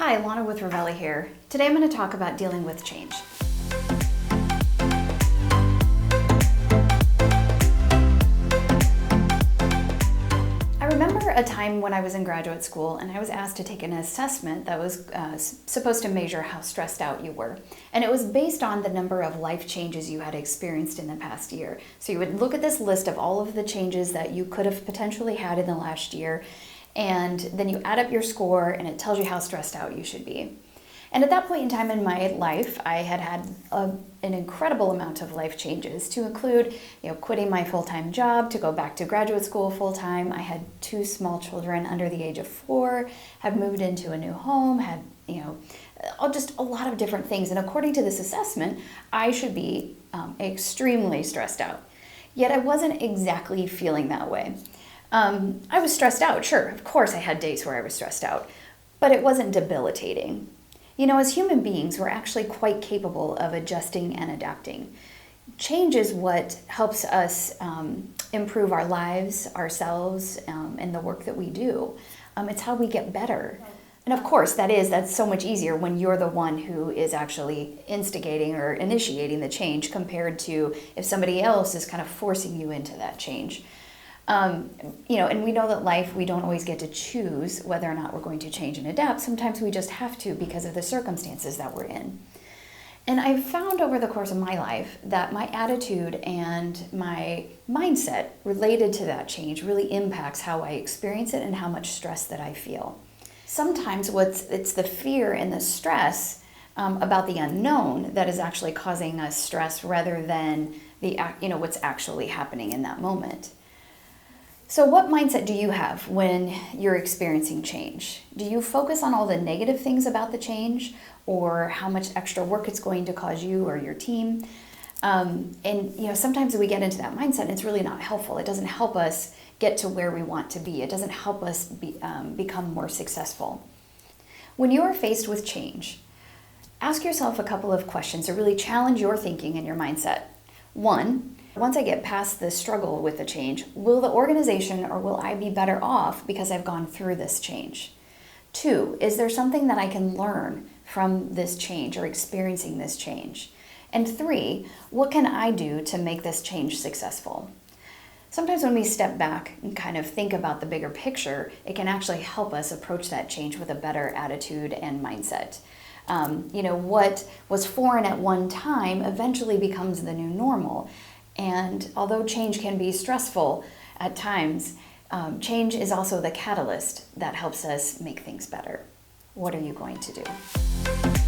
Hi, Lona with Revela here. Today I'm going to talk about dealing with change. I remember a time when I was in graduate school and I was asked to take an assessment that was supposed to measure how stressed out you were. And it was based on the number of life changes you had experienced in the past year. So you would look at this list of all of the changes that you could have potentially had in the last year, and then you add up your score and it tells you how stressed out you should be. And at that point in time in my life, I had had an incredible amount of life changes, to include, quitting my full-time job to go back to graduate school full-time. I had 2 small children under the age of 4, had moved into a new home, had, just a lot of different things. And according to this assessment, I should be extremely stressed out. Yet I wasn't exactly feeling that way. I was stressed out, sure, of course I had days where I was stressed out, but it wasn't debilitating. As human beings, we're actually quite capable of adjusting and adapting. Change is what helps us improve our lives, ourselves, and the work that we do. It's how we get better. And of course, that's so much easier when you're the one who is actually instigating or initiating the change, compared to if somebody else is kind of forcing you into that change. And we know that life, we don't always get to choose whether or not we're going to change and adapt. Sometimes we just have to because of the circumstances that we're in. And I've found over the course of my life that my attitude and my mindset related to that change really impacts how I experience it and how much stress that I feel. Sometimes it's the fear and the stress about the unknown that is actually causing us stress, rather than what's actually happening in that moment. So what mindset do you have when you're experiencing change? Do you focus on all the negative things about the change, or how much extra work it's going to cause you or your team? Sometimes we get into that mindset and it's really not helpful. It doesn't help us get to where we want to be. It doesn't help us become more successful. When you are faced with change, ask yourself a couple of questions to really challenge your thinking and your mindset. 1, once I get past the struggle with the change, will the organization or will I be better off because I've gone through this change? 2, is there something that I can learn from this change or experiencing this change? And 3, what can I do to make this change successful? Sometimes when we step back and kind of think about the bigger picture, it can actually help us approach that change with a better attitude and mindset. What was foreign at one time eventually becomes the new normal. And although change can be stressful at times, change is also the catalyst that helps us make things better. What are you going to do?